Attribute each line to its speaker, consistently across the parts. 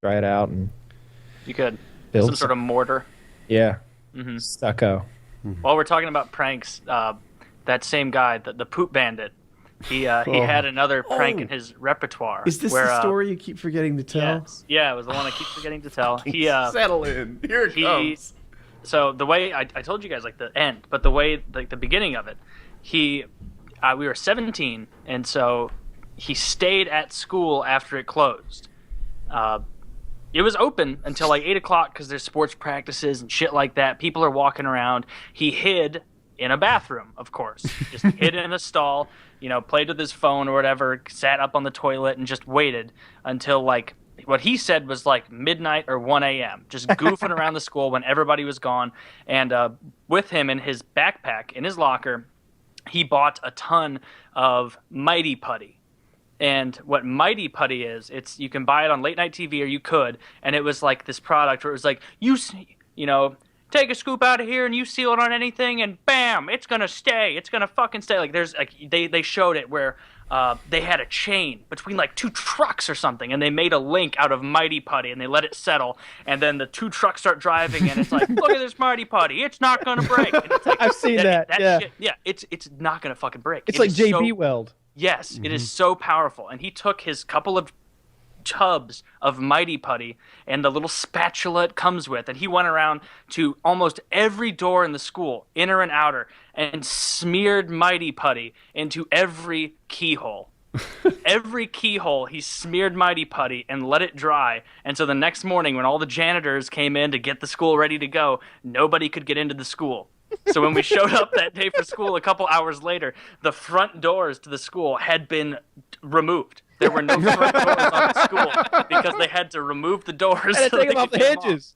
Speaker 1: dry it out, and
Speaker 2: You could.
Speaker 1: build
Speaker 2: Some sort of mortar.
Speaker 1: Yeah,
Speaker 2: Hmm.
Speaker 1: stucco.
Speaker 2: While we're talking about pranks, that same guy, the Poop Bandit, he had another prank in his repertoire.
Speaker 3: Is this
Speaker 2: where,
Speaker 3: the story you keep forgetting to tell?
Speaker 2: Yes. Yeah, it was the one I keep forgetting to tell. He
Speaker 3: Settle in. Here it comes.
Speaker 2: So the way I told you guys, like the end, but the way, like the beginning of it, we were 17, and so he stayed at school after it closed. It was open until like 8 o'clock because there's sports practices and shit like that. People are walking around. He hid in a bathroom, of course. Just hid in a stall, played with his phone or whatever, sat up on the toilet and just waited until like what he said was like midnight or 1 a.m. Just goofing around the school when everybody was gone. And with him in his backpack, in his locker, he bought a ton of Mighty Putty. And what Mighty Putty is, you can buy it on late night TV, or you could, and it was like this product where it was like, take a scoop out of here and you seal it on anything, and bam, it's gonna stay. It's gonna fucking stay. Like there's like they showed it where they had a chain between like two trucks or something, and they made a link out of Mighty Putty, and they let it settle, and then the two trucks start driving, and it's like, look at this Mighty Putty, it's not gonna break. And it's like,
Speaker 1: I've seen that. Yeah,
Speaker 2: shit, yeah, it's not gonna fucking break.
Speaker 1: It's like JB Weld.
Speaker 2: Yes, it is so powerful. And he took his couple of tubs of Mighty Putty and the little spatula it comes with, and he went around to almost every door in the school, inner and outer, and smeared Mighty Putty into every keyhole. Every keyhole, he smeared Mighty Putty and let it dry. And so the next morning, when all the janitors came in to get the school ready to go, nobody could get into the school. So when we showed up that day for school a couple hours later, the front doors to the school had been removed. There were no front doors on the school because they had to remove the doors.
Speaker 1: And take them off the hinges.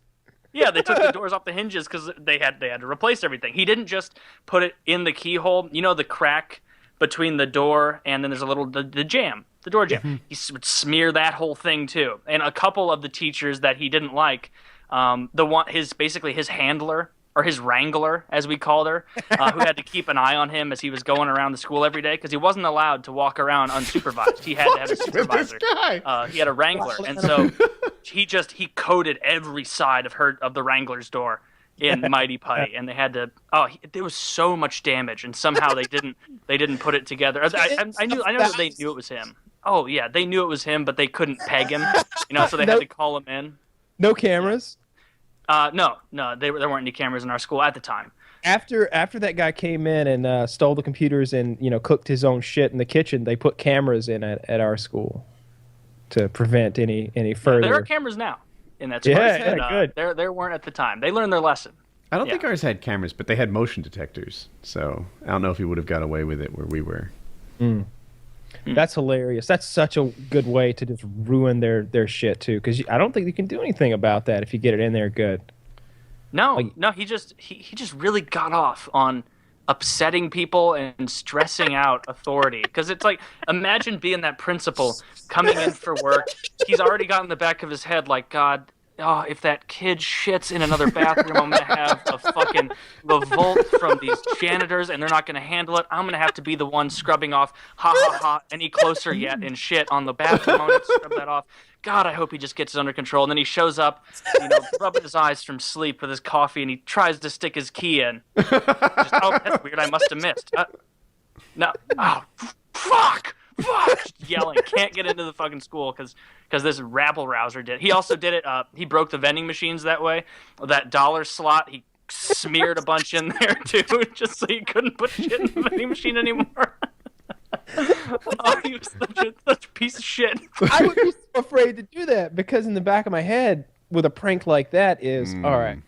Speaker 2: Yeah, they took the doors off the hinges because they had to replace everything. He didn't just put it in the keyhole. You know the crack between the door and then there's a little the jam, the door jam. Mm-hmm. He would smear that whole thing too. And a couple of the teachers that he didn't like, his handler, or his wrangler, as we called her, who had to keep an eye on him as he was going around the school every day, because he wasn't allowed to walk around unsupervised. He had to have a supervisor. He had a wrangler, and so he coated every side of the wrangler's door in Mighty Putty, and they had to. There was so much damage, and somehow they didn't put it together. I know that they knew it was him. Oh yeah, they knew it was him, but they couldn't peg him, so they had to call him in.
Speaker 1: No cameras.
Speaker 2: No, there weren't any cameras in our school at the time.
Speaker 1: After that guy came in and stole the computers and cooked his own shit in the kitchen, they put cameras in at our school to prevent any further.
Speaker 2: There are cameras now in that school.
Speaker 1: Yeah, good.
Speaker 2: There weren't at the time. They learned their lesson.
Speaker 3: I don't think ours had cameras, but they had motion detectors. So I don't know if he would have got away with it where we were.
Speaker 1: That's hilarious. That's such a good way to just ruin their shit too, because I don't think you can do anything about that if you get it in there good.
Speaker 2: No, he just really got off on upsetting people and stressing out authority. Because it's like, imagine being that principal coming in for work. He's already got in the back of his head like, God, if that kid shits in another bathroom, I'm going to have a fucking revolt from these janitors, and they're not going to handle it. I'm going to have to be the one scrubbing off, ha, ha, ha, any closer yet, and shit on the bathroom. I'm going to scrub that off. God, I hope he just gets it under control. And then he shows up, rubbing his eyes from sleep with his coffee, and he tries to stick his key in. That's weird. I must have missed. No. Oh, fuck! Yelling, can't get into the fucking school because this rabble rouser did. He also did it. He broke the vending machines that way. That dollar slot, he smeared a bunch in there too, just so he couldn't put shit in the vending machine anymore. He was such a piece of shit.
Speaker 1: I would be so afraid to do that because in the back of my head, with a prank like that, is all right.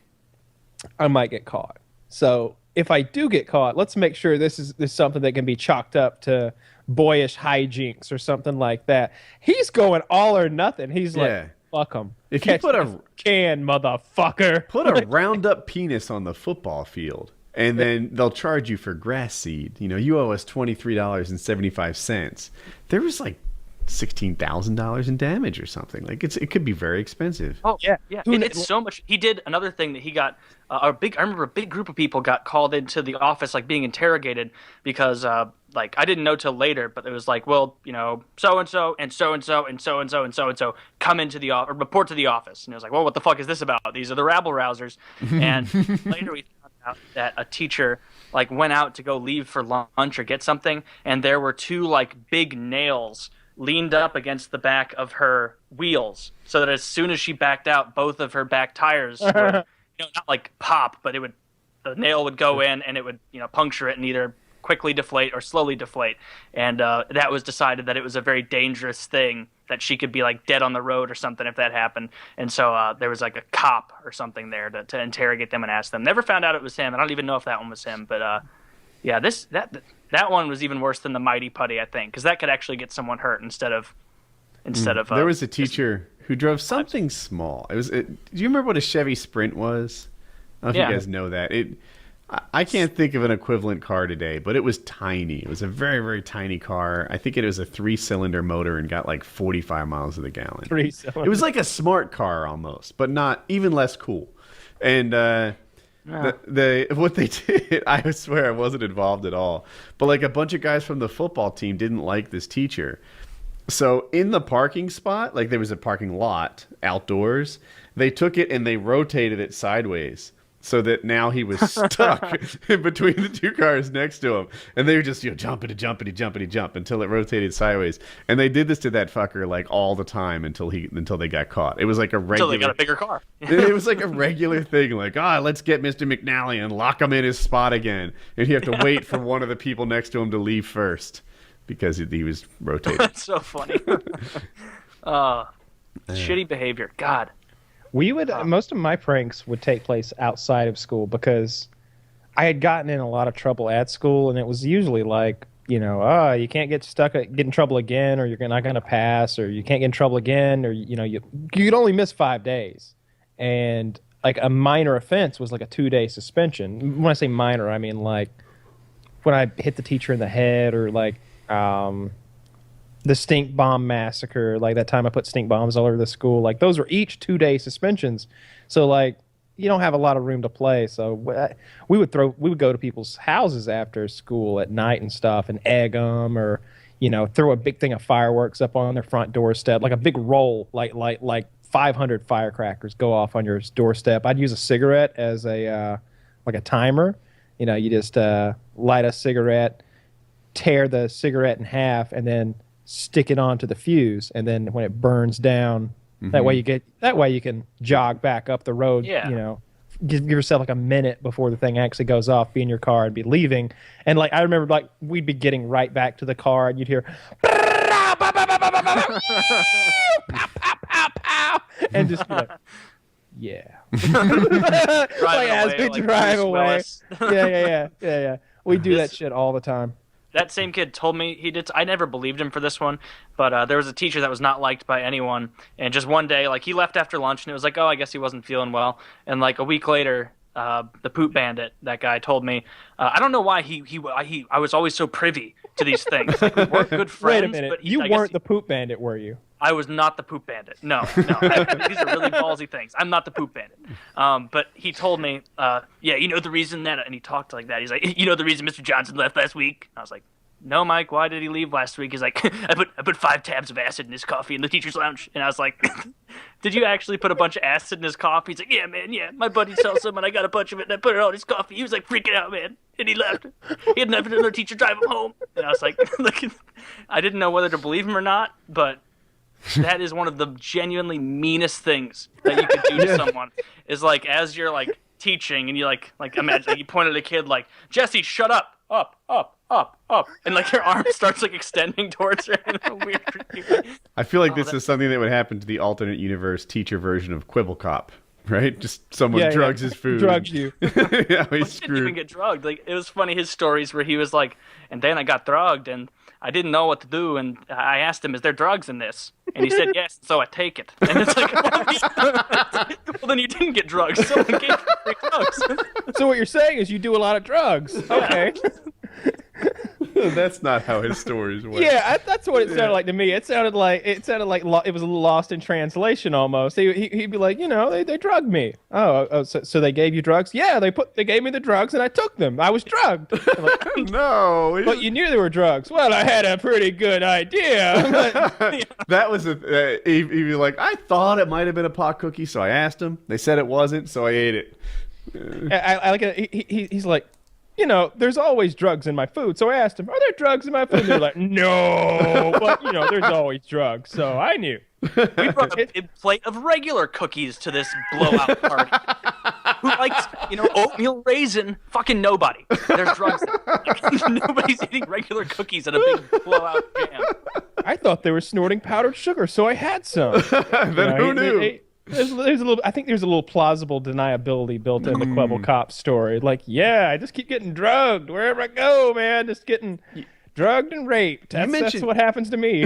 Speaker 1: I might get caught. So if I do get caught, let's make sure this is something that can be chalked up to boyish hijinks or something like that. He's going all or nothing. He's like, fuck him.
Speaker 3: If you put
Speaker 1: motherfucker.
Speaker 3: Put a round up penis on the football field, and then they'll charge you for grass seed. You owe us $23.75. There was like $16,000 in damage or something. Like it could be very expensive.
Speaker 2: Oh yeah. It's so much. He did another thing that he got I remember a big group of people got called into the office, like being interrogated because like I didn't know till later, but it was like, well, so and so and so and so and so and so and so and so come into the office or report to the office. And it was like, well, what the fuck is this about? These are the rabble rousers. And later we found out that a teacher like went out to go leave for lunch or get something, and there were 2 like big nails leaned up against the back of her wheels, so that as soon as she backed out, both of her back tires would, not like pop, but the nail would go in and it would, puncture it and either quickly deflate or slowly deflate. And that was decided that it was a very dangerous thing, that she could be like dead on the road or something if that happened. And so there was like a cop or something there to interrogate them and ask them. Never found out it was him. I don't even know if that one was him, but yeah, that one was even worse than the Mighty Putty, I think, because that could actually get someone hurt instead of.
Speaker 3: There was a teacher who drove something small. Do you remember what a Chevy Sprint was? I don't know if you guys know that. I can't think of an equivalent car today, but it was tiny. It was a very, very tiny car. I think it was a 3-cylinder motor and got like 45 miles to the gallon.
Speaker 1: 3-cylinder.
Speaker 3: It was like a smart car almost, but not even less cool. And what they did, I swear I wasn't involved at all, but like a bunch of guys from the football team didn't like this teacher. So in the parking spot, like there was a parking lot outdoors, they took it and they rotated it sideways, so that now he was stuck in between the 2 cars next to him. And they were just, jumpity, jump until it rotated sideways. And they did this to that fucker like all the time until they got caught. It was like a regular...
Speaker 2: Until they got a bigger car.
Speaker 3: It was like a regular thing. Like, let's get Mr. McNally and lock him in his spot again. And you have to wait for one of the people next to him to leave first because he was rotating.
Speaker 2: That's so funny. Shitty behavior. God.
Speaker 1: We would most of my pranks would take place outside of school because I had gotten in a lot of trouble at school, and it was usually like, you can't get in trouble again, or you're not going to pass, or you can't get in trouble again, or you could only miss 5 days. And like a minor offense was like a 2-day suspension. When I say minor, I mean like when I hit the teacher in the head, or like the stink bomb massacre, like that time I put stink bombs all over the school. Like those were each 2-day suspensions. So like you don't have a lot of room to play. So we would go to people's houses after school at night and stuff and egg them, or throw a big thing of fireworks up on their front doorstep, like a big roll, like 500 firecrackers go off on your doorstep. I'd use a cigarette as a timer. You just light a cigarette, tear the cigarette in half, and then stick it onto the fuse, and then when it burns down, that way you can jog back up the road. Give yourself like a minute before the thing actually goes off, be in your car and be leaving. And like I remember, like we'd be getting right back to the car, and you'd hear and just be like, yeah. Like as we drive away. Yeah. We do that shit all the time.
Speaker 2: That same kid told me he did. I never believed him for this one, but there was a teacher that was not liked by anyone. And just one day, like he left after lunch, and it was like, oh, I guess he wasn't feeling well. And like a week later, the poop bandit, that guy told me, I don't know why I was always so privy to these things. Like, we weren't good friends.
Speaker 1: Wait a minute, but you weren't the poop bandit, were you?
Speaker 2: I was not the poop bandit. No. These are really ballsy things. I'm not the poop bandit. But he told me, the reason that, and he talked like that. He's like, the reason Mr. Johnson left last week? I was like, no, Mike, why did he leave last week? He's like, I put 5 tabs of acid in his coffee in the teacher's lounge. And I was like, did you actually put a bunch of acid in his coffee? He's like, yeah, man, yeah. My buddy sells some, and I got a bunch of it, and I put it on his coffee. He was like freaking out, man. And he left. He had another teacher drive him home. And I was like, I didn't know whether to believe him or not, but that is one of the genuinely meanest things that you could do to someone. Is like, as you're like teaching, and you like imagine you point at a kid like, Jesse, shut up, up, and like your arm starts like extending towards her in a weird.
Speaker 3: I feel like this is something that would happen to the alternate universe teacher version of Quibble Cop, right? Just someone drugs his food,
Speaker 1: drugs you.
Speaker 3: Yeah, he's
Speaker 2: he
Speaker 3: screwed.
Speaker 2: didn't even get drugged. Like it was funny, his stories where he was like, and then I got drugged and I didn't know what to do, and I asked him, is there drugs in this? And he said yes, so I take it. And it's like, well, then you didn't get drugs. Someone gave you free drugs.
Speaker 1: So what you're saying is you do a lot of drugs. Okay.
Speaker 3: That's not how his stories went.
Speaker 1: Yeah, that's what it sounded like to me. It sounded like it was lost in translation almost. He'd be like, they drugged me. So they gave you drugs? Yeah, they gave me the drugs and I took them. I was drugged. I'm like,
Speaker 3: No,
Speaker 1: but you knew they were drugs. Well, I had a pretty good idea.
Speaker 3: that was he'd be like, I thought it might have been a pot cookie, so I asked him. They said it wasn't, so I ate it.
Speaker 1: I like it. He's like, there's always drugs in my food. So I asked him, are there drugs in my food? And they're like, no, but there's always drugs. So I knew.
Speaker 2: We brought a big plate of regular cookies to this blowout party. Who likes, oatmeal raisin? Fucking nobody. There's drugs. Nobody's eating regular cookies at a big blowout jam.
Speaker 1: I thought they were snorting powdered sugar, so I had some.
Speaker 3: Then who knew?
Speaker 1: There's a little. I think there's a little plausible deniability built in the Quibble Cop story. Like, I just keep getting drugged wherever I go, man. Just getting drugged and raped. That's what happens to me.